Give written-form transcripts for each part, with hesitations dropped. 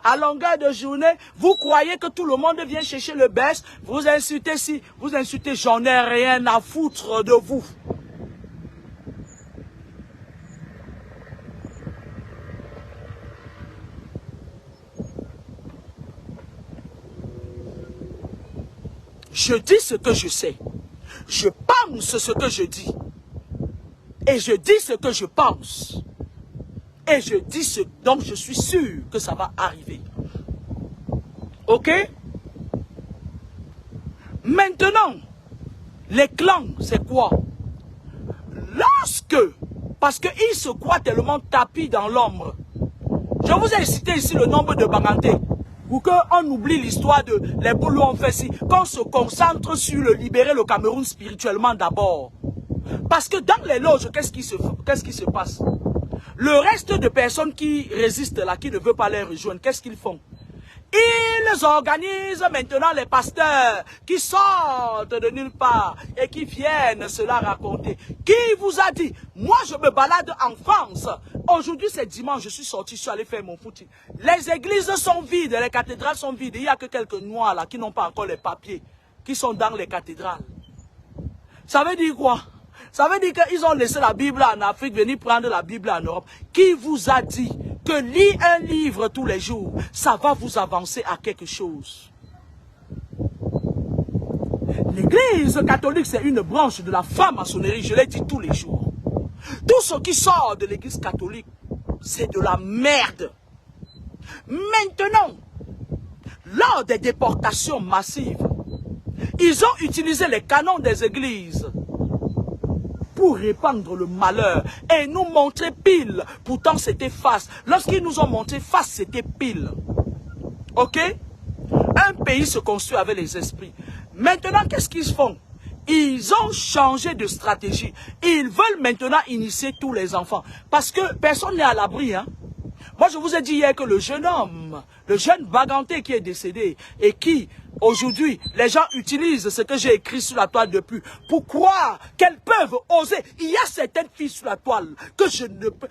à longueur de journée, vous croyez que tout le monde vient chercher le best, vous insultez si, vous insultez, j'en ai rien à foutre de vous. Je dis ce que je sais. Je pense ce que je dis. Et je dis ce que je pense. Et je dis ce dont je suis sûr que ça va arriver. Ok? Maintenant, les clans, c'est quoi? Lorsque, parce qu'ils se croient tellement tapis dans l'ombre. Je vous ai cité ici le nombre de Banganté. Pour qu'on oublie l'histoire de les boulots on fait si, qu'on se concentre sur le libérer le Cameroun spirituellement d'abord. Parce que dans les loges, qu'est-ce qui se passe? Le reste de personnes qui résistent là, qui ne veulent pas les rejoindre, qu'est-ce qu'ils font? Ils organisent maintenant les pasteurs qui sortent de nulle part et qui viennent cela raconter. Qui vous a dit? Moi, je me balade en France. Aujourd'hui, c'est dimanche, je suis sorti, je suis allé faire mon footing. Les églises sont vides, les cathédrales sont vides. Il n'y a que quelques noirs là qui n'ont pas encore les papiers, qui sont dans les cathédrales. Ça veut dire quoi? Ça veut dire qu'ils ont laissé la Bible en Afrique, venir prendre la Bible en Europe. Qui vous a dit que lire un livre tous les jours, ça va vous avancer à quelque chose? L'église catholique, c'est une branche de la franc-maçonnerie, je l'ai dit tous les jours. Tout ce qui sort de l'église catholique, c'est de la merde. Maintenant, lors des déportations massives, ils ont utilisé les canons des églises pour répandre le malheur et nous montrer pile. Pourtant, c'était face. Lorsqu'ils nous ont montré face, c'était pile. Ok? Un pays se construit avec les esprits. Maintenant, qu'est-ce qu'ils font? Ils ont changé de stratégie. Ils veulent maintenant initier tous les enfants. Parce que personne n'est à l'abri, hein? Moi, je vous ai dit hier que le jeune homme, le jeune Baganté qui est décédé et qui, aujourd'hui, les gens utilisent ce que j'ai écrit sur la toile depuis pour croire qu'elles peuvent oser. Il y a certaines filles sur la toile que je ne peux...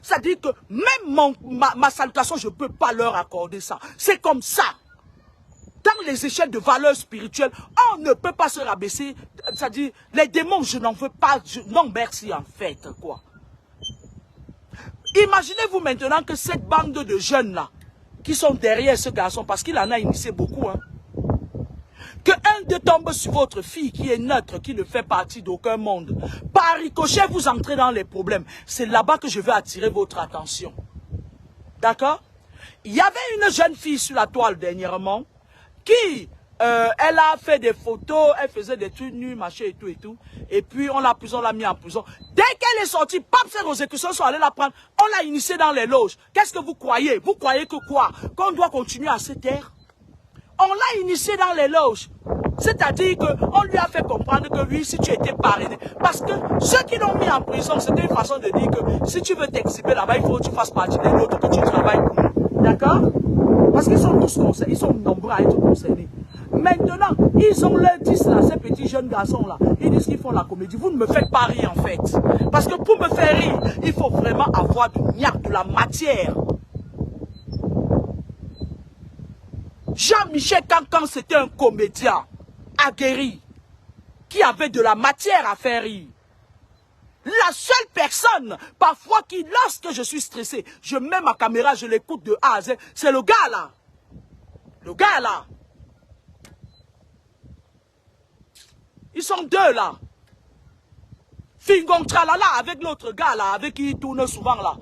C'est-à-dire que même ma salutation, je ne peux pas leur accorder ça. C'est comme ça. Dans les échelles de valeurs spirituelles, on ne peut pas se rabaisser. C'est-à-dire, les démons, je n'en veux pas. Non, merci en fait, quoi. Imaginez-vous maintenant que cette bande de jeunes-là, qui sont derrière ce garçon, parce qu'il en a initié beaucoup, hein, que un de tombe sur votre fille qui est neutre, qui ne fait partie d'aucun monde, par ricochet, vous entrez dans les problèmes. C'est là-bas que je veux attirer votre attention. D'accord? Il y avait une jeune fille sur la toile dernièrement, qui, elle a fait des photos, elle faisait des trucs nus, machin et tout, et puis on l'a mis en prison. Dès qu'elle est sortie, pap, ses exécutions sont allées la prendre, on l'a initiée dans les loges. Qu'est-ce que vous croyez? Vous croyez que quoi? Qu'on doit continuer à se taire? On l'a initiée dans les loges. C'est-à-dire qu'on lui a fait comprendre que oui, si tu étais parrainé, parce que ceux qui l'ont mis en prison, c'était une façon de dire que si tu veux t'exhiber là-bas, il faut que tu fasses partie des nôtres, que tu travailles pour nous. D'accord? Parce qu'ils sont tous concernés, ils sont nombreux à être concernés. Maintenant, ils ont leur 10 là, ces petits jeunes garçons là, ils disent qu'ils font la comédie. Vous ne me faites pas rire en fait. Parce que pour me faire rire, il faut vraiment avoir de la matière. Jean-Michel Cancan, c'était un comédien aguerri, qui avait de la matière à faire rire. La seule personne, parfois, qui, lorsque je suis stressé, je mets ma caméra, je l'écoute de A à Z, c'est le gars là. Le gars là. Ils sont deux là. Fingon Tralala avec l'autre gars là, avec qui il tourne souvent là,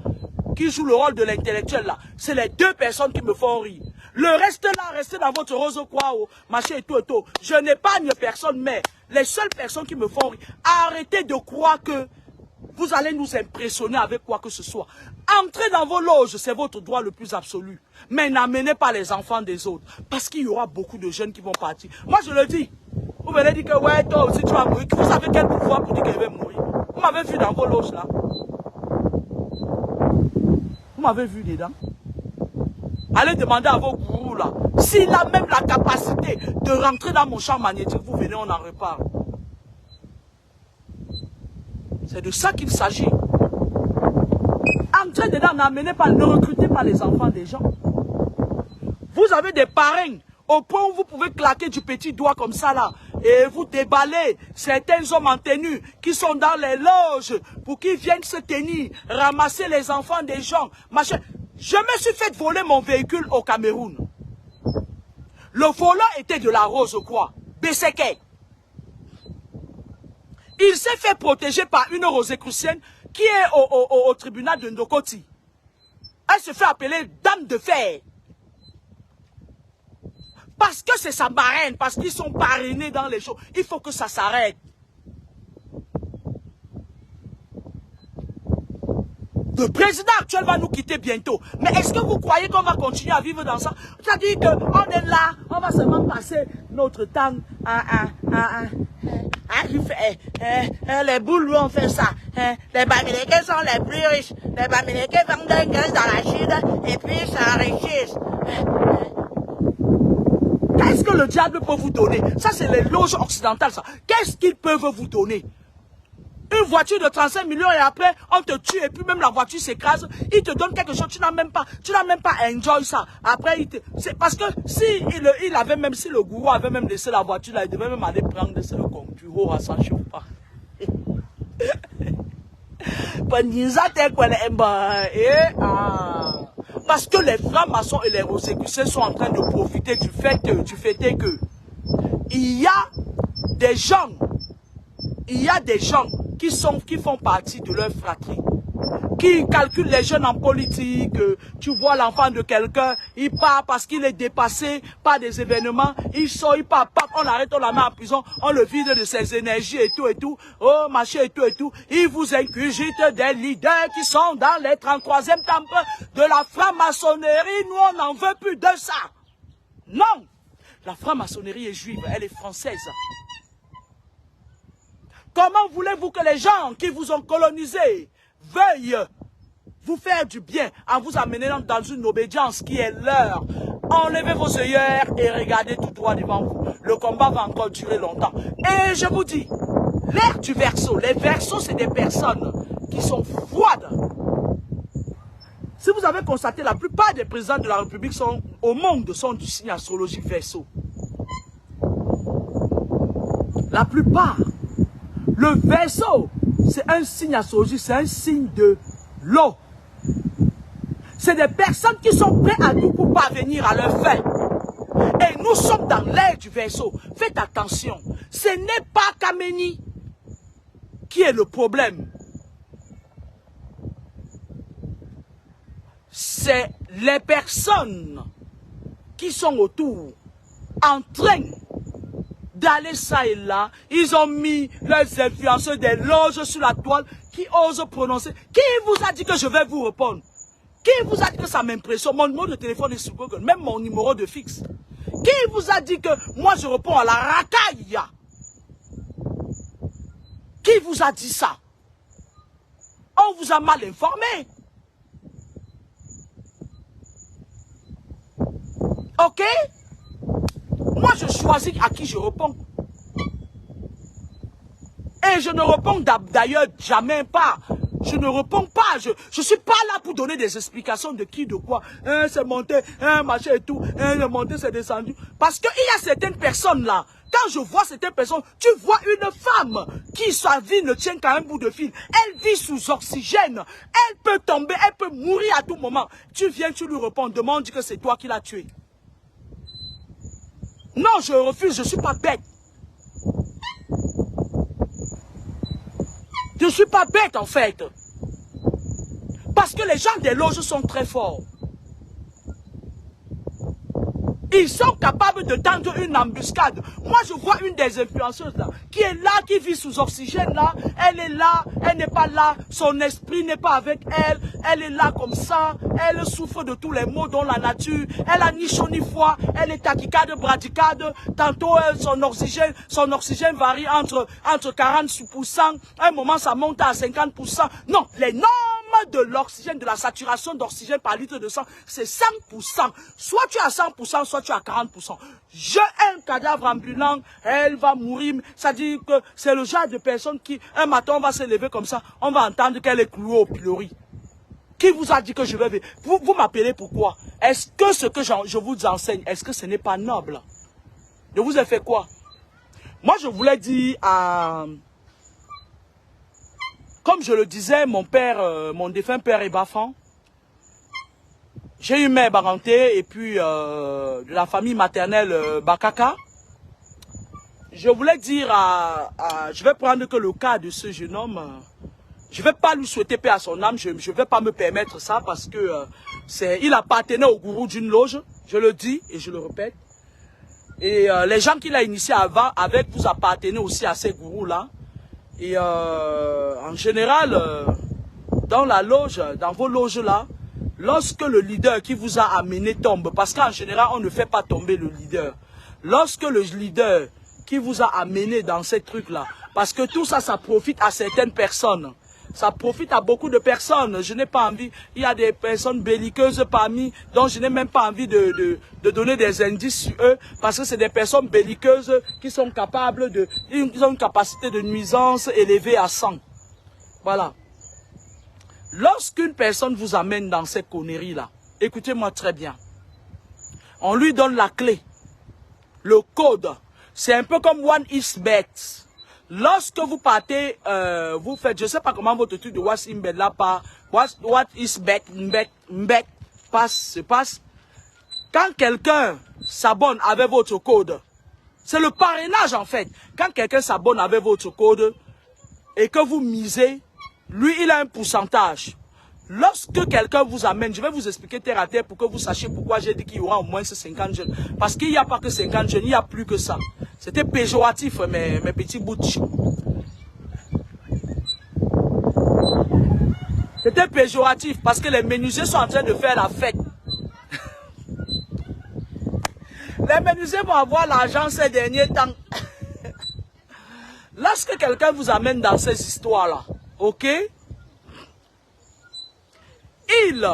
qui joue le rôle de l'intellectuel là. C'est les deux personnes qui me font rire. Le reste là, restez dans votre rose quoi, machin et tout et tout. Je n'épargne personne, mais les seules personnes qui me font rire, arrêtez de croire que vous allez nous impressionner avec quoi que ce soit. Entrez dans vos loges, c'est votre droit le plus absolu. Mais n'amenez pas les enfants des autres. Parce qu'il y aura beaucoup de jeunes qui vont partir. Moi, je le dis. Vous venez dire que, ouais, toi aussi, tu vas mourir. Vous savez quel pouvoir pour dire qu'il va mourir? Vous m'avez vu dans vos loges, là. Vous m'avez vu dedans. Allez demander à vos gourous, là. S'il a même la capacité de rentrer dans mon champ magnétique, vous venez, on en reparle. C'est de ça qu'il s'agit. Entrez dedans, n'amenez pas, ne recrutez pas les enfants des gens. Vous avez des parrains au point où vous pouvez claquer du petit doigt comme ça là. Et vous déballez certains hommes en tenue qui sont dans les loges pour qu'ils viennent se tenir, ramasser les enfants des gens. Machin. Je me suis fait voler mon véhicule au Cameroun. Le volant était de la Rose quoi, Beseke. Il s'est fait protéger par une Rosicrucienne qui est au tribunal de Ndokoti. Elle se fait appeler Dame de Fer. Parce que c'est sa marraine, parce qu'ils sont parrainés dans les choses. Il faut que ça s'arrête. Le président actuel va nous quitter bientôt. Mais est-ce que vous croyez qu'on va continuer à vivre dans ça? C'est-à-dire qu'on est là, on va seulement passer notre temps les boules ont fait ça. Les Bamileke sont les plus riches. Les Bamileke vendent un gaz dans la Chine et puis s'enrichissent. Qu'est-ce que le diable peut vous donner? Ça, c'est les loges occidentales, ça. Qu'est-ce qu'ils peuvent vous donner? Une voiture de 35 millions et après, on te tue et puis même la voiture s'écrase. Il te donne quelque chose, tu n'as même pas enjoy ça. Après, c'est parce que si il avait même, si le gourou avait même laissé la voiture là, il devait même aller prendre le concours à s'en chauffer pas. Parce que les francs-maçons et les rosicruciens sont en train de profiter du fait que il y a des gens qui font partie de leur fratrie, qui calculent les jeunes en politique. Tu vois l'enfant de quelqu'un, il part parce qu'il est dépassé par des événements, il sort, il part, on l'arrête, on la met en prison, on le vide de ses énergies et tout, oh machin et tout, il vous incurgite des leaders qui sont dans les 33e temples de la franc-maçonnerie. Nous on n'en veut plus de ça. Non, la franc-maçonnerie est juive, elle est française. Comment voulez-vous que les gens qui vous ont colonisé veuillent vous faire du bien en vous amenant dans une obédience qui est leur? Enlevez vos œillères et regardez tout droit devant vous. Le combat va encore durer longtemps. Et je vous dis, l'ère du Verseau, les Verseaux, c'est des personnes qui sont froides. Si vous avez constaté, la plupart des présidents de la République au monde sont du signe astrologique Verseau. La plupart. Le Verseau, c'est un signe astrologique, c'est un signe de l'eau. C'est des personnes qui sont prêtes à tout pour parvenir à leur fin. Et nous sommes dans l'ère du Verseau. Faites attention, ce n'est pas Kameni qui est le problème. C'est les personnes qui sont autour, en train d'aller ça et là. Ils ont mis leurs influenceurs des loges sur la toile qui osent prononcer. Qui vous a dit que je vais vous répondre? Qui vous a dit que ça m'impressionne? Mon numéro de téléphone est sur Google, même mon numéro de fixe. Qui vous a dit que moi je réponds à la racaille? Qui vous a dit ça? On vous a mal informé. Ok? Moi, je choisis à qui je réponds. Et je ne réponds d'ailleurs jamais pas. Je ne réponds pas. Je ne suis pas là pour donner des explications de qui, de quoi. C'est monté, machin et tout. C'est monté, c'est descendu. Parce qu'il y a certaines personnes là. Quand je vois certaines personnes, tu vois une femme qui, sa vie ne tient qu'à un bout de fil. Elle vit sous oxygène. Elle peut tomber, elle peut mourir à tout moment. Tu viens, tu lui réponds, demande que c'est toi qui l'as tuée. Non, je refuse, je ne suis pas bête. Je ne suis pas bête en fait. Parce que les gens des loges sont très forts. Ils sont capables de tendre une embuscade. Moi, je vois une des influenceuses là, qui est là, qui vit sous oxygène là. Elle est là, elle n'est pas là. Son esprit n'est pas avec elle. Elle est là comme ça. Elle souffre de tous les maux dans la nature. Elle a ni chaud ni froid. Elle est tachycade, bradycade. Tantôt, son oxygène varie entre 40%. À un moment, ça monte à 50%. Non, les normes de l'oxygène, de la saturation d'oxygène par litre de sang, c'est 100%. Soit tu as 100%, soit tu as 40%. J'ai un cadavre ambulant, elle va mourir. Ça dit que c'est le genre de personne qui, un matin, on va se lever comme ça, on va entendre qu'elle est clouée au pilori. Qui vous a dit que je vais... Vous m'appelez pourquoi? Est-ce que ce que je vous enseigne, est-ce que ce n'est pas noble? Je vous ai fait quoi? Moi, je voulais dire à... Comme je le disais, mon père, mon défunt père est Bafan. J'ai eu mère Baranté et puis de la famille maternelle Bakaka. Je voulais dire je vais prendre que le cas de ce jeune homme. Je ne vais pas lui souhaiter paix à son âme. Je ne vais pas me permettre ça parce que il appartenait au gourou d'une loge. Je le dis et je le répète. Et les gens qu'il a initiés avant, avec vous appartenez aussi à ces gourous-là. Et en général, dans la loge, dans vos loges-là, lorsque le leader qui vous a amené tombe, parce qu'en général, on ne fait pas tomber le leader. Lorsque le leader qui vous a amené dans ces trucs-là, parce que tout ça, ça profite à certaines personnes. Ça profite à beaucoup de personnes. Je n'ai pas envie. Il y a des personnes belliqueuses parmi, dont je n'ai même pas envie de donner des indices sur eux, parce que c'est des personnes belliqueuses qui sont capables de... Ils ont une capacité de nuisance élevée à 100. Voilà. Lorsqu'une personne vous amène dans cette connerie-là, écoutez-moi très bien. On lui donne la clé, le code. C'est un peu comme One is Bet. Lorsque vous partez, vous faites, je ne sais pas comment votre truc de What is Bet là part, What is Bet, se passe. Quand quelqu'un s'abonne avec votre code, c'est le parrainage en fait. Quand quelqu'un s'abonne avec votre code et que vous misez, lui il a un pourcentage. Lorsque quelqu'un vous amène, je vais vous expliquer terre à terre pour que vous sachiez pourquoi j'ai dit qu'il y aura au moins ces 50 jeunes. Parce qu'il n'y a pas que 50 jeunes, il y a plus que ça. C'était péjoratif, mes petits bouts de chou. C'était péjoratif parce que les menuisiers sont en train de faire la fête. Les menuisiers vont avoir l'argent ces derniers temps. Lorsque quelqu'un vous amène dans ces histoires-là, ok? Il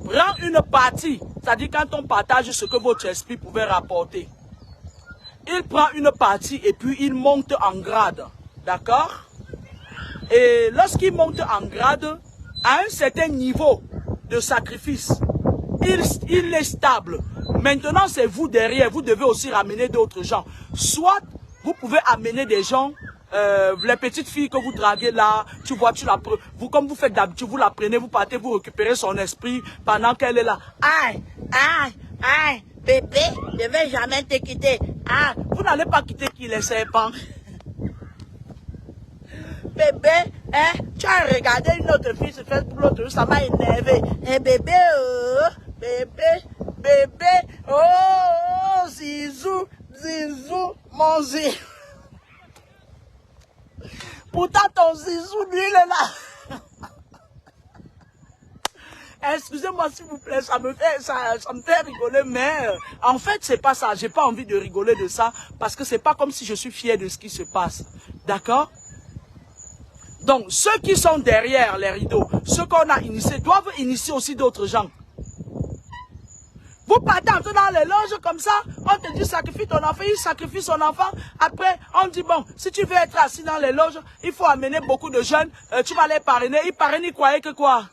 prend une partie, c'est-à-dire quand on partage ce que votre esprit pouvait rapporter. Il prend une partie et puis il monte en grade, d'accord? Et lorsqu'il monte en grade, à un certain niveau de sacrifice, il est stable. Maintenant, c'est vous derrière, vous devez aussi ramener d'autres gens. Soit vous pouvez amener des gens, les petites filles que vous draguez là, tu vois, vous comme vous faites d'habitude, vous la prenez, vous partez, vous récupérez son esprit pendant qu'elle est là. Aïe, aïe, aïe, bébé, je ne vais jamais te quitter. Ah, vous n'allez pas quitter qui les serpents. Bébé, hein, tu as regardé une autre fille sur Facebook l'autre jour, ça m'a énervé. Eh bébé, oh, Zizou, mon Zizou. Pourtant, ton Zizou, lui, il est là. Excusez-moi s'il vous plaît, ça me fait rigoler, mais en fait, c'est pas ça. J'ai pas envie de rigoler de ça, parce que c'est pas comme si je suis fier de ce qui se passe. D'accord? Donc, ceux qui sont derrière les rideaux, ceux qu'on a initiés, doivent initier aussi d'autres gens. Vous partez en dans les loges comme ça, on te dit sacrifie ton enfant, il sacrifie son enfant. Après, on dit bon, si tu veux être assis dans les loges, il faut amener beaucoup de jeunes, tu vas les parrainer. Ils parrainent, ils croyaient que quoi?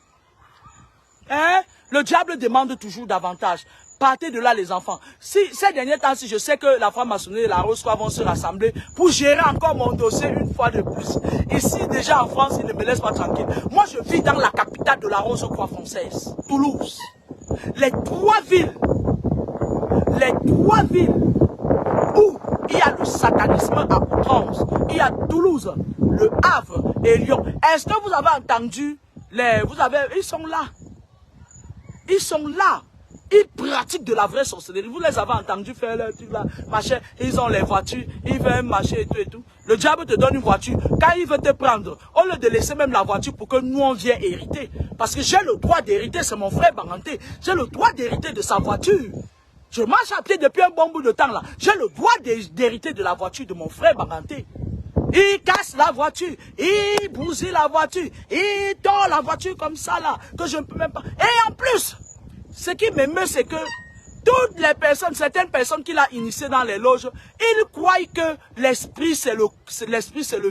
Hein? Le diable demande toujours davantage. Partez de là les enfants. Si ces derniers temps, si je sais que la franc-maçonnerie et la Rose-Croix vont se rassembler pour gérer encore mon dossier une fois de plus. Ici, déjà en France, ils ne me laissent pas tranquille. Moi, je vis dans la capitale de la Rose-Croix française, Toulouse. Les trois villes où il y a le satanisme à outrance. Il y a Toulouse, le Havre et Lyon. Est-ce que vous avez entendu ils sont là. Ils sont là. Ils pratiquent de la vraie sorcellerie. Vous les avez entendus faire leur truc là, machin. Ils ont les voitures, ils veulent marcher et tout et tout. Le diable te donne une voiture. Quand il veut te prendre, au lieu de laisser même la voiture pour que nous on vienne hériter. Parce que j'ai le droit d'hériter, c'est mon frère Baranté. J'ai le droit d'hériter de sa voiture. Je marche à pied depuis un bon bout de temps là. J'ai le droit d'hériter de la voiture de mon frère Baranté. Il casse la voiture, il bousille la voiture, il tord la voiture comme ça là, que je ne peux même pas. Et en plus, ce qui m'émeut, c'est que Toutes les personnes, certaines personnes qu'il a initiées dans les loges, ils croient que l'esprit c'est le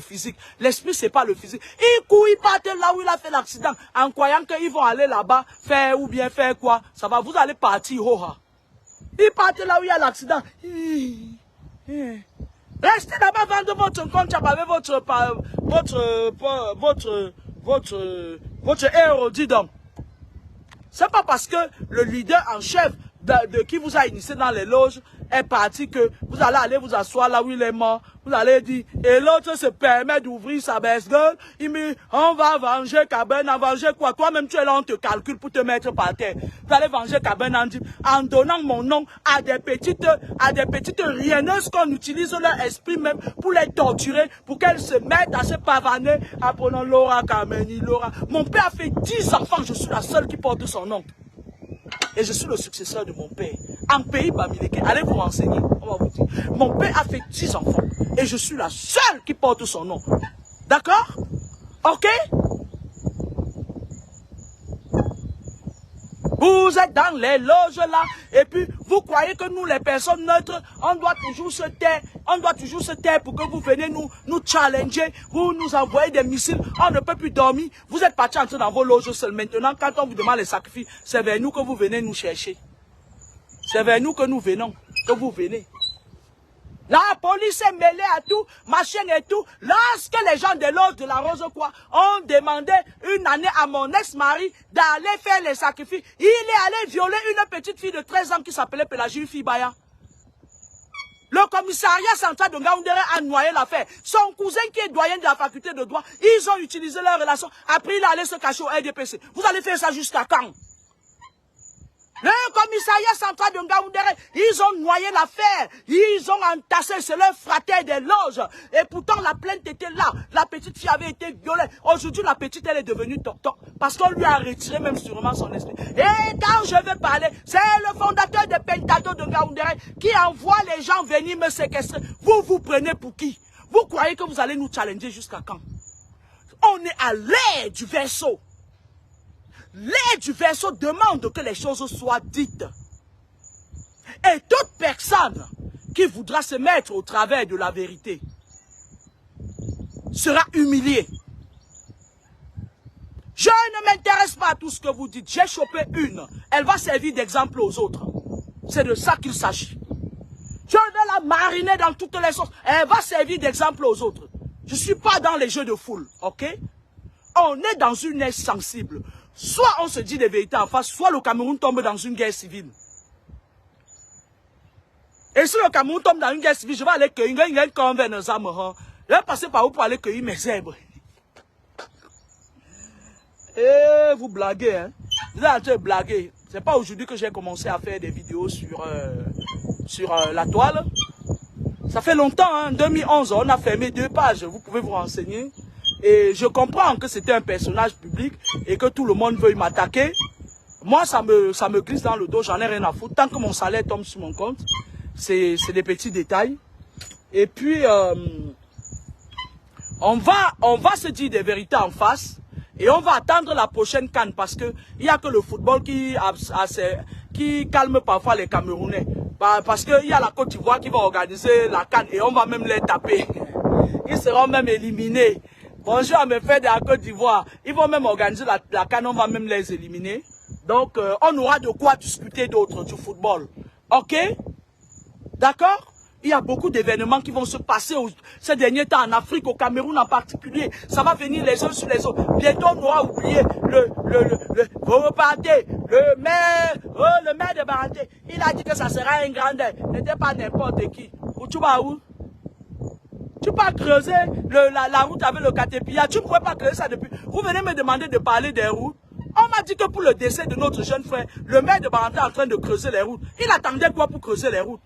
physique. L'esprit c'est pas le physique. Ils partent là où il a fait l'accident en croyant qu'ils vont aller là-bas faire ou bien faire quoi. Ça va, vous allez partir. Ils partent là où il y a l'accident. Restez là-bas, vendez votre compte avec votre héros, dis donc. C'est pas parce que le leader en chef de qui vous a initié dans les loges est parti que vous allez aller vous asseoir là où il est mort. Vous allez dire, et l'autre se permet d'ouvrir sa baisse-gueule. Il me dit, on va venger Cabane, on va venger quoi? Toi-même, tu es là, on te calcule pour te mettre par terre. Vous allez venger Cabane en donnant mon nom à des petites rienneuses qu'on utilise leur esprit même pour les torturer, pour qu'elles se mettent à se pavaner en prenant Laura Kameni, Laura. Mon père a fait 10 enfants, je suis la seule qui porte son nom. Et je suis le successeur de mon père. En pays Bamileke, allez vous renseigner, on va vous dire. Mon père a fait 10 enfants. Et je suis la seule qui porte son nom. D'accord? Ok? Vous êtes dans les loges là, et puis vous croyez que nous les personnes neutres, on doit toujours se taire, pour que vous venez nous challenger, vous nous envoyez des missiles, on ne peut plus dormir, vous êtes partis entrer dans vos loges seuls. Maintenant, quand on vous demande les sacrifices, c'est vers nous que vous venez nous chercher. C'est vers nous que nous venons, que vous venez. La police est mêlée à tout, machin et tout. Lorsque les gens de l'autre de la Rose quoi ont demandé une année à mon ex-mari d'aller faire les sacrifices, il est allé violer une petite fille de 13 ans qui s'appelait Pélagie Fibaya. Le commissariat central de Ngaoundéré a noyé l'affaire. Son cousin qui est doyen de la faculté de droit, ils ont utilisé leur relation. Après, il est allé se cacher au RDPC. Vous allez faire ça jusqu'à quand? Le commissariat central de Ngaoundéré, ils ont noyé l'affaire, ils ont entassé, c'est leur frater des loges. Et pourtant, la plainte était là. La petite fille avait été violée. Aujourd'hui, la petite, elle est devenue toc-toc. Parce qu'on lui a retiré même sûrement son esprit. Et quand je vais parler, c'est le fondateur de Pentado de Ngaoundéré qui envoie les gens venir me séquestrer. Vous, vous prenez pour qui? Vous croyez que vous allez nous challenger jusqu'à quand? On est à l'air du vaisseau. L'air du vaisseau demande que les choses soient dites. Et toute personne qui voudra se mettre au travers de la vérité sera humiliée. Je ne m'intéresse pas à tout ce que vous dites. J'ai chopé une. Elle va servir d'exemple aux autres. C'est de ça qu'il s'agit. Je vais la mariner dans toutes les sauces. Elle va servir d'exemple aux autres. Je ne suis pas dans les jeux de foule, ok? On est dans une ère sensible. Soit on se dit des vérités en face, soit le Cameroun tombe dans une guerre civile. Et si le Cameroun tombe dans une guerre civile, je vais aller cueillir un convert dans âmes. Je vais passer par où pour aller cueillir mes zèbres. Et vous blaguez, hein? Vous êtes en train de blaguer. C'est pas aujourd'hui que j'ai commencé à faire des vidéos sur la toile. Ça fait longtemps, hein? En 2011, on a fermé 2 pages. Vous pouvez vous renseigner. Et je comprends que c'était un personnage public et que tout le monde veuille m'attaquer. Moi, ça me glisse dans le dos, j'en ai rien à foutre. Tant que mon salaire tombe sur mon compte, c'est des petits détails. Et puis, on va se dire des vérités en face et on va attendre la prochaine CAN parce que il n'y a que le football qui calme parfois les Camerounais. Parce qu'il y a la Côte d'Ivoire qui va organiser la CAN et on va même les taper. Ils seront même éliminés. Bonjour à mes frères de la Côte d'Ivoire. Ils vont même organiser la CAN, on va même les éliminer. Donc, on aura de quoi discuter d'autres du football. Ok? D'accord? Il y a beaucoup d'événements qui vont se passer ces derniers temps en Afrique, au Cameroun en particulier. Ça va venir les uns sur les autres. Bientôt, on aura oublié vous repartez, le maire de Baraté. Il a dit que ça sera un grand air. N'était pas n'importe qui. Où tu vas où? Tu peux creuser la route avec le catépilla. Tu ne pouvais pas creuser ça depuis. Vous venez me demander de parler des routes. On m'a dit que pour le décès de notre jeune frère, le maire de Baraté est en train de creuser les routes. Il attendait quoi pour creuser les routes?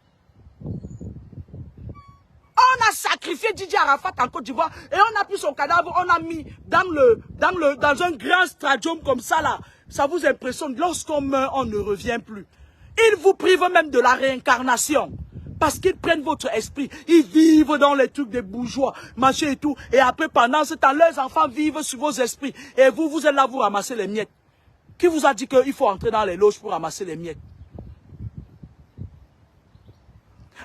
On a sacrifié Didier Arafat en Côte d'Ivoire et on a pris son cadavre, on a mis dans un grand stadium comme ça là. Ça vous impressionne, lorsqu'on meurt, on ne revient plus. Ils vous privent même de la réincarnation. Parce qu'ils prennent votre esprit. Ils vivent dans les trucs des bourgeois, machin et tout. Et après, pendant ce temps, leurs enfants vivent sur vos esprits. Et vous êtes là, vous ramassez les miettes. Qui vous a dit qu'il faut entrer dans les loges pour ramasser les miettes?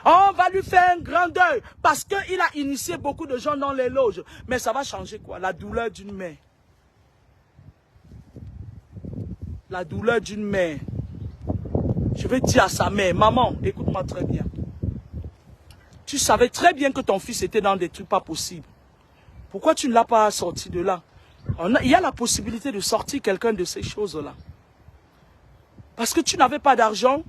On va lui faire un grand deuil parce qu'il a initié beaucoup de gens dans les loges. Mais ça va changer quoi? La douleur d'une mère. La douleur d'une mère. Je vais dire à sa mère, maman, écoute-moi très bien. Tu savais très bien que ton fils était dans des trucs pas possibles. Pourquoi tu ne l'as pas sorti de là? Il y a la possibilité de sortir quelqu'un de ces choses-là. Parce que tu n'avais pas d'argent.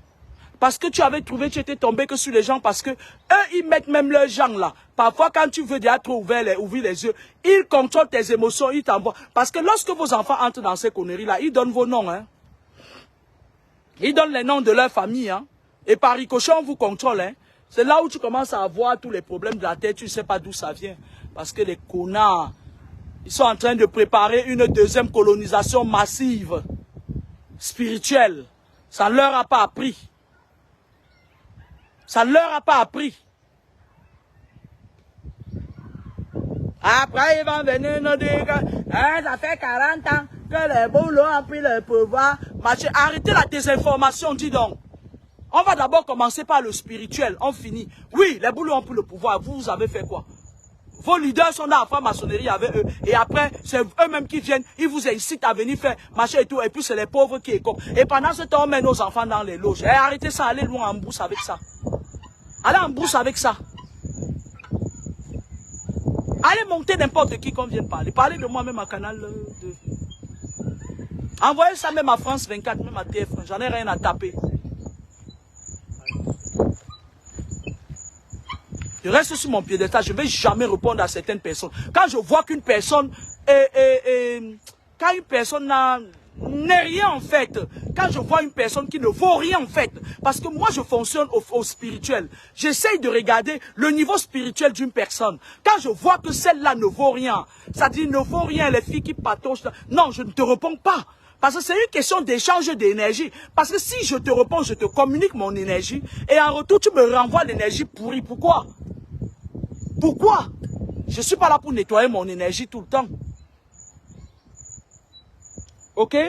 Parce que tu avais trouvé, tu étais tombé que sur les gens. Parce que eux, ils mettent même leurs gens là. Parfois, quand tu veux déjà trop ouvrir les yeux, ils contrôlent tes émotions, ils t'envoient. Parce que lorsque vos enfants entrent dans ces conneries-là, ils donnent vos noms. Hein. Ils donnent les noms de leur famille. Hein. Et par ricochet, on vous contrôle. Hein. C'est là où tu commences à avoir tous les problèmes de la tête. Tu ne sais pas d'où ça vient. Parce que les connards, ils sont en train de préparer une deuxième colonisation massive, spirituelle. Ça ne leur a pas appris. Ça ne leur a pas appris. Après, ils vont venir nous dire que hein, ça fait 40 ans que les boulots ont pris le pouvoir. Arrêtez la désinformation, dis donc. On va d'abord commencer par le spirituel. On finit. Oui, les boulots ont pris le pouvoir. Vous avez fait quoi? Vos leaders sont dans la franc-maçonnerie avec eux. Et après, c'est eux-mêmes qui viennent. Ils vous incitent à venir faire machin et tout. Et puis, c'est les pauvres qui écopent. Et pendant ce temps, on met nos enfants dans les loges. Et arrêtez ça, allez loin en brousse avec ça. Allez en brousse avec ça. Allez monter n'importe qui qu'on vienne parler. Parlez de moi même à Canal 2. Envoyez ça même à France 24, même à TF1. J'en ai rien à taper. Je reste sur mon piédestal, je ne vais jamais répondre à certaines personnes. Quand je vois qu'une personne quand une personne n'est rien en fait, quand je vois une personne qui ne vaut rien en fait, parce que moi je fonctionne au spirituel, j'essaye de regarder le niveau spirituel d'une personne. Quand je vois que celle-là ne vaut rien, ça dit ne vaut rien, les filles qui patauchent, non, je ne te réponds pas. Parce que c'est une question d'échange d'énergie. Parce que si je te réponds, je te communique mon énergie. Et en retour, tu me renvoies l'énergie pourrie. Pourquoi? Pourquoi? Je ne suis pas là pour nettoyer mon énergie tout le temps. Ok? Je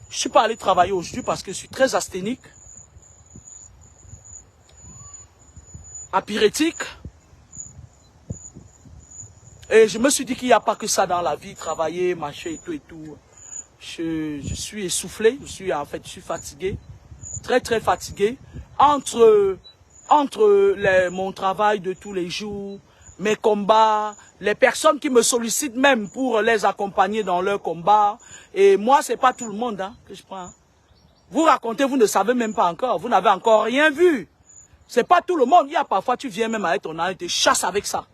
ne suis pas allé travailler aujourd'hui parce que je suis très asthénique. Apyrétique. Et je me suis dit qu'il n'y a pas que ça dans la vie, travailler, machin et tout et tout. Je suis essoufflé, je suis fatigué, très très fatigué. Entre mon travail de tous les jours, mes combats, les personnes qui me sollicitent même pour les accompagner dans leurs combats. Et moi, c'est pas tout le monde hein, que je prends. Vous racontez, vous ne savez même pas encore, vous n'avez encore rien vu. C'est pas tout le monde. Il y a parfois, tu viens même avec ton âme et te chasses avec ça.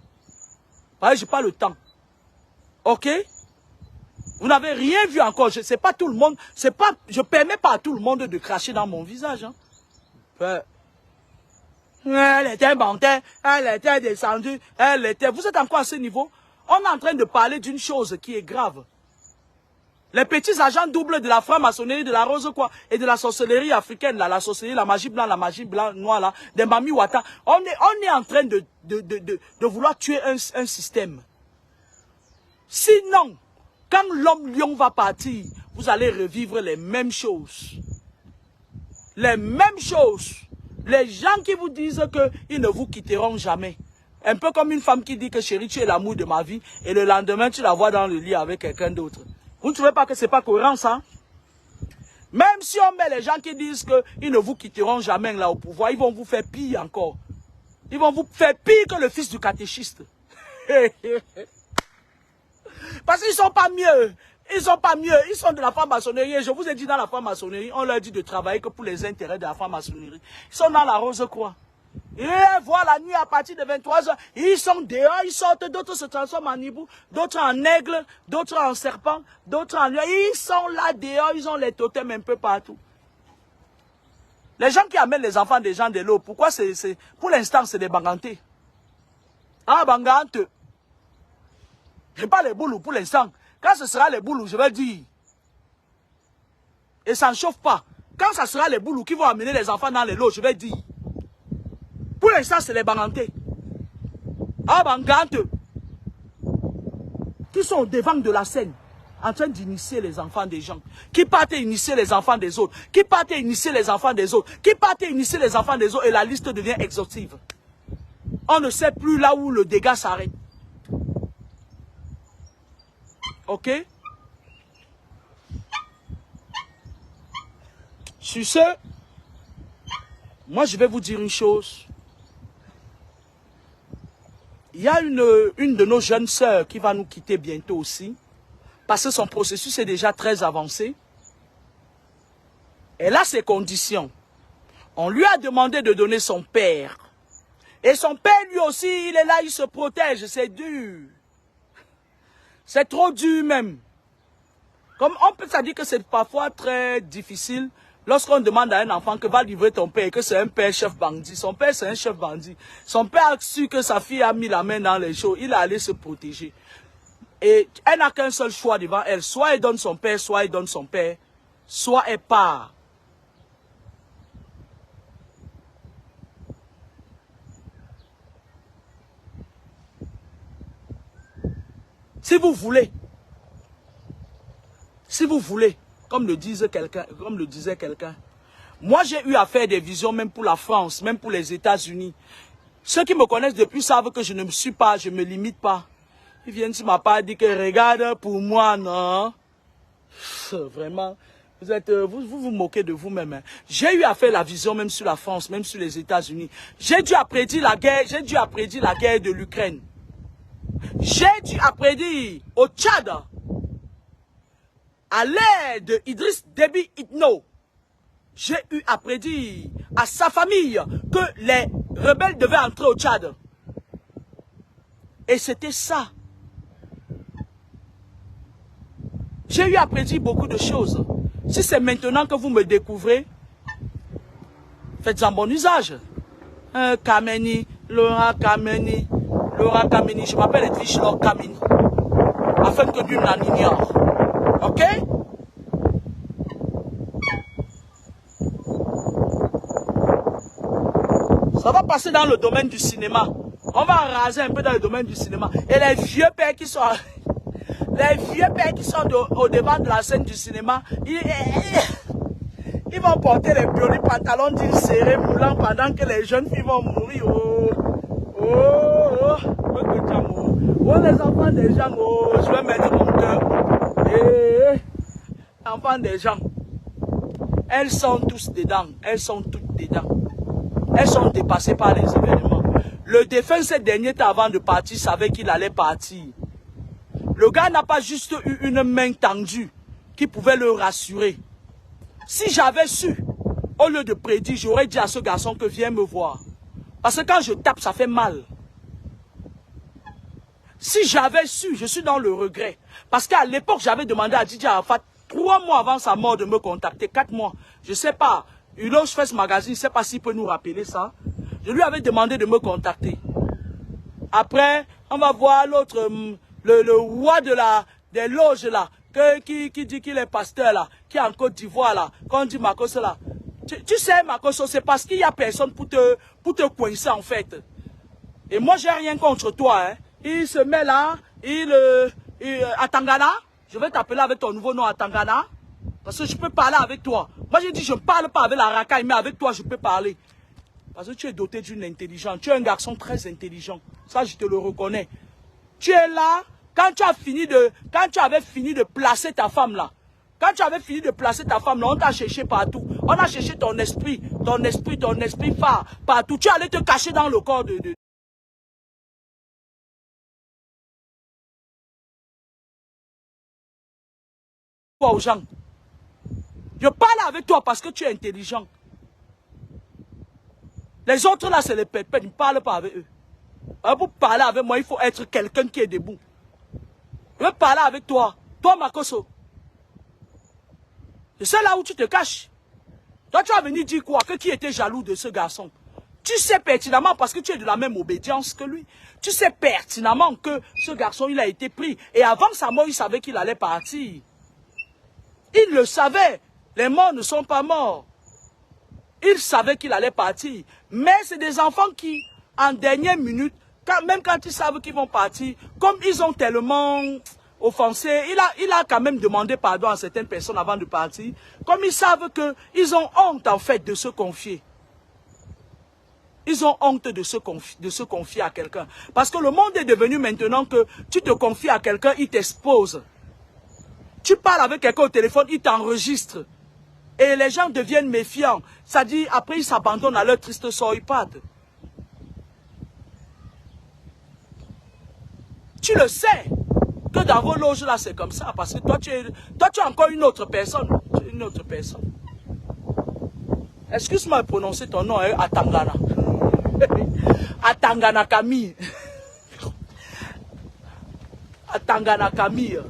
Ouais, j'ai pas le temps. Ok? Vous n'avez rien vu encore. C'est pas tout le monde. Je permets pas à tout le monde de cracher dans mon visage. Hein. Elle était montée, elle était descendue, Vous êtes encore à ce niveau? On est en train de parler d'une chose qui est grave. Les petits agents doubles de la franc-maçonnerie, de la rose quoi, et de la sorcellerie africaine, là, la sorcellerie, la magie blanche, noire, là, des Mami Wata. On est en train de vouloir tuer un système. Sinon, quand l'homme lion va partir, vous allez revivre les mêmes choses. Les mêmes choses. Les gens qui vous disent qu'ils ne vous quitteront jamais. Un peu comme une femme qui dit que chérie, tu es l'amour de ma vie, et le lendemain, tu la vois dans le lit avec quelqu'un d'autre. Vous ne trouvez pas que ce n'est pas cohérent, ça? Même si on met les gens qui disent qu'ils ne vous quitteront jamais là au pouvoir, ils vont vous faire pire encore. Ils vont vous faire pire que le fils du catéchiste. Parce qu'ils ne sont pas mieux. Ils ne sont pas mieux. Ils sont de la franc-maçonnerie. Je vous ai dit, dans la franc-maçonnerie, on leur dit de travailler que pour les intérêts de la franc-maçonnerie. Ils sont dans la rose-croix. Et voilà, la nuit à partir de 23 h, ils sont dehors, ils sortent, d'autres se transforment en hibou, d'autres en aigle, d'autres en serpent, d'autres en lion. Ils sont là dehors, ils ont les totems un peu partout. Les gens qui amènent les enfants des gens de l'eau, pourquoi pour l'instant c'est des bangantés? Ah, bangante. Je pas les boulous pour l'instant. Quand ce sera les boulous, je vais dire. Et ça ne chauffe pas. Quand ce sera les boulous qui vont amener les enfants dans les lots, je vais dire. Pour l'instant, c'est les bangantés. Ah, bangantes. Qui sont devant de la scène. en train d'initier les enfants des gens, qui partent initier les enfants des autres, qui partent initier les enfants des autres, qui partent initier les enfants des autres, et la liste devient exhaustive. On ne sait plus là où le dégât s'arrête. Ok? Sur ce, moi je vais vous dire une chose. Il y a une de nos jeunes sœurs qui va nous quitter bientôt aussi, parce que son processus est déjà très avancé. Elle a ses conditions. On lui a demandé de donner son père. Et son père, lui aussi, il est là, il se protège. C'est dur. C'est trop dur même. Comme on peut se dire que c'est parfois très difficile lorsqu'on demande à un enfant que va livrer ton père et que c'est un père chef bandit. Son père, c'est un chef bandit. Son père a su que sa fille a mis la main dans les choses. Il est allé se protéger. Et elle n'a qu'un seul choix devant elle. Soit elle donne son père, soit elle donne son père. Soit elle part. Si vous voulez, comme le disait quelqu'un, moi j'ai eu à faire des visions même pour la France, même pour les États-Unis. Ceux qui me connaissent depuis savent que je ne me limite pas. Ils viennent sur ma part dire que regarde pour moi, non. Vraiment, vous vous moquez de vous-même. Hein. J'ai eu à faire la vision même sur la France, même sur les États-Unis. J'ai dû prédire la guerre de l'Ukraine. J'ai dû prédire au Tchad, à l'ère de Idriss Déby Itno, j'ai eu à prédire à sa famille que les rebelles devaient entrer au Tchad. Et c'était ça. J'ai eu à prédire beaucoup de choses. Si c'est maintenant que vous me découvrez, faites-en bon usage. Kameni, Laura Kameni, je m'appelle Edwige Laure Kameni, afin que nul n'en ignore. Ok? Ça va passer dans le domaine du cinéma. On va raser un peu dans le domaine du cinéma. Et les vieux pères qui sont au devant de la scène du cinéma, ils vont porter les piolis pantalons d'une serrés moulants pendant que les jeunes filles vont mourir. Oh, les enfants des gens, je vais mettre mon cœur. Enfants des gens, elles sont tous dedans, elles sont toutes dedans. Elles sont dépassées par les événements. Le défunt, ces derniers temps avant de partir, savait qu'il allait partir. Le gars n'a pas juste eu une main tendue qui pouvait le rassurer. Si j'avais su, au lieu de prédire, j'aurais dit à ce garçon que viens me voir. Parce que quand je tape, ça fait mal. Si j'avais su, je suis dans le regret. Parce qu'à l'époque, j'avais demandé à Didier Arafat, 3 mois avant sa mort, de me contacter, 4 mois. Je ne sais pas. Uloge fait ce magazine, je ne sais pas s'il peut nous rappeler ça. Je lui avais demandé de me contacter. Après, on va voir l'autre, le roi des loges là, qui dit qu'il est pasteur là, qui est en Côte d'Ivoire là, quand on dit Makoso là. Tu sais Makoso, c'est parce qu'il n'y a personne pour te coincer en fait. Et moi j'ai rien contre toi. Hein. Il se met là, à Tangana, je vais t'appeler avec ton nouveau nom à Tangana, parce que je peux parler avec toi. Moi j'ai dit je ne parle pas avec la racaille, mais avec toi je peux parler. Parce que tu es doté d'une intelligence, tu es un garçon très intelligent, ça je te le reconnais. Tu es là, quand tu avais fini de placer ta femme là, on t'a cherché partout. On a cherché ton esprit phare partout. Tu allais te cacher dans le corps de aux gens. Je parle avec toi parce que tu es intelligent. Les autres là, c'est les pépés, ne parle pas avec eux. Pour parler avec moi, il faut être quelqu'un qui est debout. Je veux parler avec toi. Toi, Makoso. Je sais là où tu te caches. Toi, tu vas venir dire quoi? Que tu étais jaloux de ce garçon. Tu sais pertinemment, parce que tu es de la même obédience que lui. Tu sais pertinemment que ce garçon, il a été pris. Et avant sa mort, il savait qu'il allait partir. Il le savait. Les morts ne sont pas morts. Il savait qu'il allait partir. Mais c'est des enfants qui, en dernière minute, même quand ils savent qu'ils vont partir, comme ils ont tellement... offensé. Il a quand même demandé pardon à certaines personnes avant de partir. Comme ils savent qu'ils ont honte en fait de se confier. Ils ont honte de se confier à quelqu'un. Parce que le monde est devenu maintenant que tu te confies à quelqu'un, il t'expose. Tu parles avec quelqu'un au téléphone, il t'enregistre. Et les gens deviennent méfiants. Ça dit, après ils s'abandonnent à leur triste sort, ils partent. Tu le sais que dans vos loges là c'est comme ça. Parce que toi tu es encore une autre personne. Tu es une autre personne. Excuse-moi de prononcer ton nom, hein, Atangana. Atangana Camille. Atangana Camille.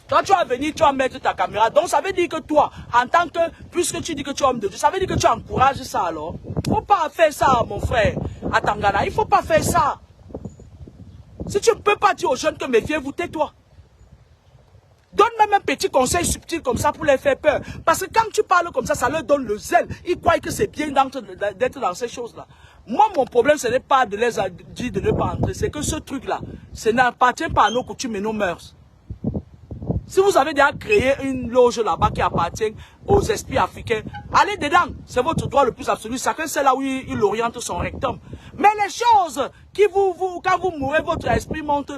Toi, tu vas venir, tu vas mettre ta caméra. Donc, ça veut dire que toi, en tant que, puisque tu dis que tu es homme de Dieu, ça veut dire que tu encourages ça alors. Il ne faut pas faire ça, mon frère. Atangana, il ne faut pas faire ça. Si tu ne peux pas dire aux jeunes que méfiez-vous, tais-toi. Donne même un petit conseil subtil comme ça pour les faire peur. Parce que quand tu parles comme ça leur donne le zèle. Ils croient que c'est bien d'être dans ces choses-là. Moi, mon problème, ce n'est pas de les dire de ne pas entrer. C'est que ce truc-là, ça n'appartient pas à nos coutumes et nos mœurs. Si vous avez déjà créé une loge là-bas qui appartient aux esprits africains, allez dedans. C'est votre droit le plus absolu. Chacun sait là où il oriente son rectum. Mais les choses qui quand vous mourrez, votre esprit monte,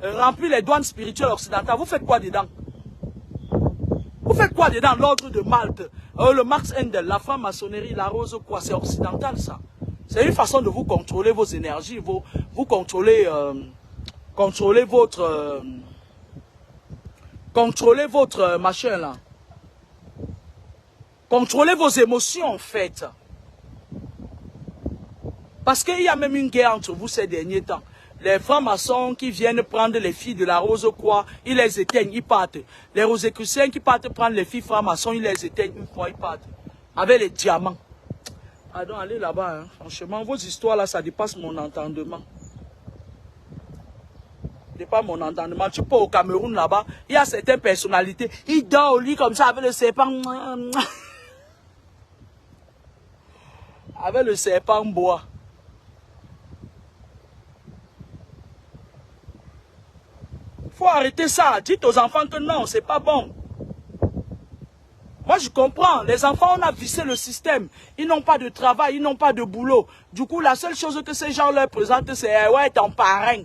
remplit les douanes spirituelles occidentales. Vous faites quoi dedans? Vous faites quoi dedans? L'ordre de Malte, le Marx Endel, la franc-maçonnerie, la rose, quoi? C'est occidental ça. C'est une façon de vous contrôler vos énergies, vous contrôler votre machin là. Contrôlez vos émotions en fait. Parce qu'il y a même une guerre entre vous ces derniers temps. Les francs-maçons qui viennent prendre les filles de la Rose-Croix, ils les éteignent, ils partent. Les Rosicruciens qui partent prendre les filles francs-maçons, ils les éteignent une fois, ils partent. Avec les diamants. Pardon, allez là-bas, hein. Franchement, vos histoires là, ça dépasse mon entendement. Pas mon entendement. Tu peux au Cameroun là-bas, il y a certaines personnalités, ils dorment au lit comme ça avec le serpent. Avec le serpent bois. Faut arrêter ça. Dites aux enfants que non, c'est pas bon. Moi je comprends, les enfants on a vissé le système. Ils n'ont pas de travail, ils n'ont pas de boulot. Du coup la seule chose que ces gens leur présentent c'est ouais ton parrain.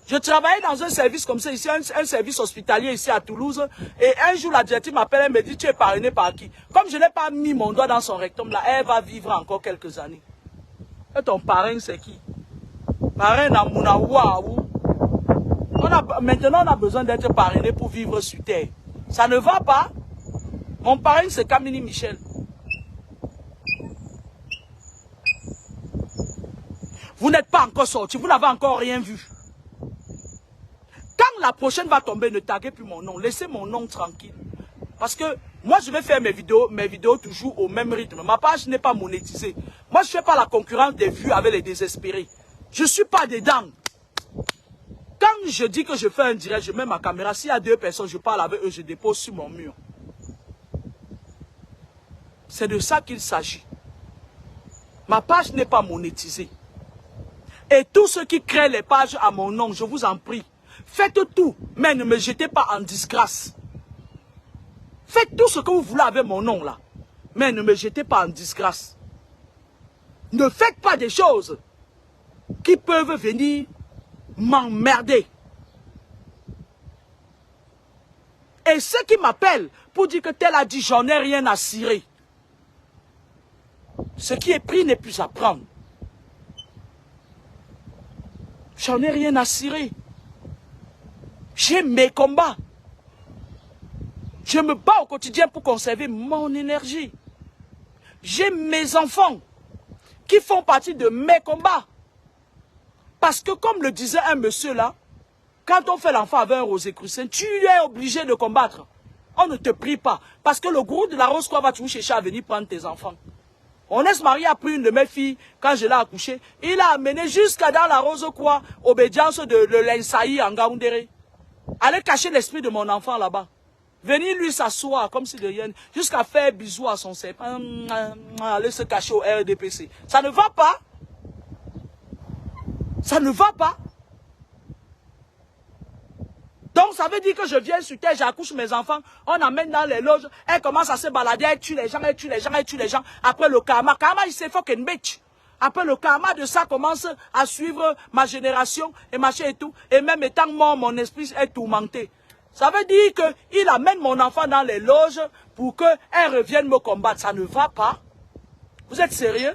Je travaillais dans un service comme ça, ici, un service hospitalier ici à Toulouse. Et un jour, la directrice m'appelle et me dit, tu es parrainé par qui? Comme je n'ai pas mis mon doigt dans son rectum, là, elle va vivre encore quelques années. Et ton parrain, c'est qui? Parrain Namuna Waouh. Maintenant, on a besoin d'être parrainé pour vivre sur terre. Ça ne va pas. Mon parrain, c'est Kamini Michel. Vous n'êtes pas encore sorti, vous n'avez encore rien vu. Quand la prochaine va tomber, ne taguez plus mon nom. Laissez mon nom tranquille. Parce que moi, je vais faire mes vidéos toujours au même rythme. Ma page n'est pas monétisée. Moi, je ne fais pas la concurrence des vues avec les désespérés. Je ne suis pas dedans. Quand je dis que je fais un direct, je mets ma caméra. S'il y a 2 personnes, je parle avec eux, je dépose sur mon mur. C'est de ça qu'il s'agit. Ma page n'est pas monétisée. Et tous ceux qui créent les pages à mon nom, je vous en prie, faites tout, mais ne me jetez pas en disgrâce. Faites tout ce que vous voulez avec mon nom là, mais ne me jetez pas en disgrâce. Ne faites pas des choses qui peuvent venir m'emmerder. Et ceux qui m'appellent pour dire que tel a dit, j'en ai rien à cirer. Ce qui est pris n'est plus à prendre. J'en ai rien à cirer. J'ai mes combats. Je me bats au quotidien pour conserver mon énergie. J'ai mes enfants qui font partie de mes combats. Parce que comme le disait un monsieur là, quand on fait l'enfant avec un Rosicrucien, tu es obligé de combattre. On ne te prie pas. Parce que le gourou de la Rose-Croix va toujours chercher à venir prendre tes enfants. Honest Marie a pris une de mes filles quand je l'ai accouchée. Il a amené jusqu'à dans la Rose-Croix, obédience de l'Ensaï en Gaoundéré. Allez cacher l'esprit de mon enfant là-bas. Venir lui s'asseoir comme si de rien, jusqu'à faire bisous à son serpent. Aller se cacher au RDPC. Ça ne va pas. Ça ne va pas. Donc, ça veut dire que je viens sur terre, j'accouche mes enfants, on amène dans les loges, elle commence à se balader, elle tue les gens, elle tue les gens, elle tue les gens. Après le karma, il s'est fucking bitch. Après le karma de ça commence à suivre ma génération et machin et tout. Et même étant mort, mon esprit est tourmenté. Ça veut dire qu'il amène mon enfant dans les loges pour qu'elle revienne me combattre. Ça ne va pas. Vous êtes sérieux?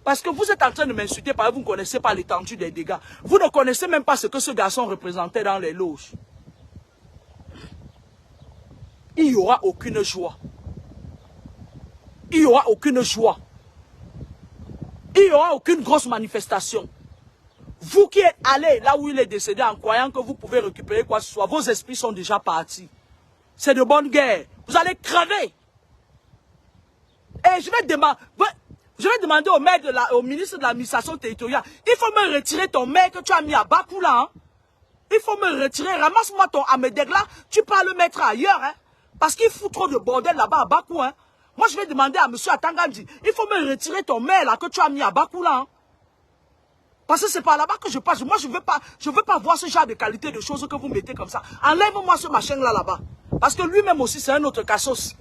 Parce que vous êtes en train de m'insulter parce que vous ne connaissez pas l'étendue des dégâts. Vous ne connaissez même pas ce que ce garçon représentait dans les loges. Il n'y aura aucune joie. Il n'y aura aucune joie. Il n'y aura aucune grosse manifestation. Vous qui êtes allé là où il est décédé en croyant que vous pouvez récupérer quoi que ce soit, vos esprits sont déjà partis. C'est de bonne guerre. Vous allez crever. Et je vais demander au maire au ministre de l'administration territoriale, il faut me retirer ton maire que tu as mis à Bakou là. Hein? Il faut me retirer, ramasse-moi ton Amedeg là, tu peux le mettre ailleurs. Hein? Parce qu'il fout trop de bordel là-bas à Bakou. Hein? Moi je vais demander à M. Atangandi, il faut me retirer ton maire là que tu as mis à Bakou là. Hein? Parce que c'est par là-bas que je passe. Moi, je veux pas voir ce genre de qualité de choses que vous mettez comme ça. Enlève-moi ce machin-là, là-bas. Parce que lui-même aussi, c'est un autre cassos.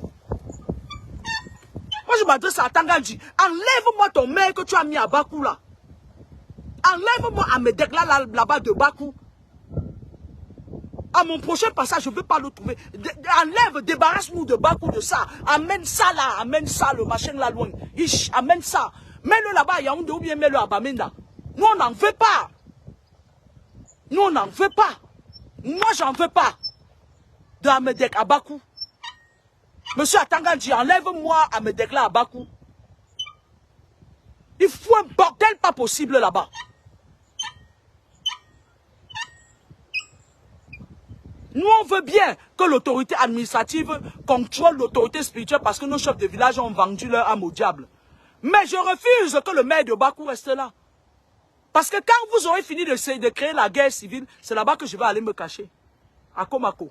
Moi, je m'adresse à Tangandji. Enlève-moi ton maire que tu as mis à Bakou, là. Enlève-moi à Medek, là-bas de Bakou. À mon prochain passage, je ne veux pas le trouver. Enlève, débarrasse-nous de Bakou, de ça. Amène ça, là. Amène ça, le machin, là, loin. Amène ça. Mets-le là-bas à Yaoundé ou bien mets-le à Bamenda. Nous, on n'en veut pas. Nous, on n'en veut pas. Moi, j'en veux pas. De Amedek à Bakou. Monsieur Atangandji, enlève-moi Amedek là à Bakou. Il faut un bordel pas possible là-bas. Nous, on veut bien que l'autorité administrative contrôle l'autorité spirituelle parce que nos chefs de village ont vendu leur âme au diable. Mais je refuse que le maire de Bakou reste là. Parce que quand vous aurez fini de créer la guerre civile, c'est là-bas que je vais aller me cacher. À Komako.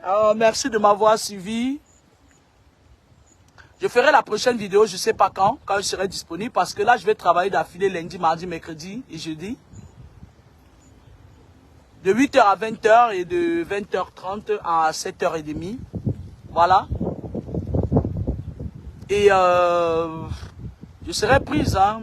Alors, merci de m'avoir suivi. Je ferai la prochaine vidéo, je ne sais pas quand je serai disponible. Parce que là, je vais travailler d'affilée lundi, mardi, mercredi et jeudi. De 8h à 20h et de 20h30 à 7h30. Voilà. Et je serai prise, hein.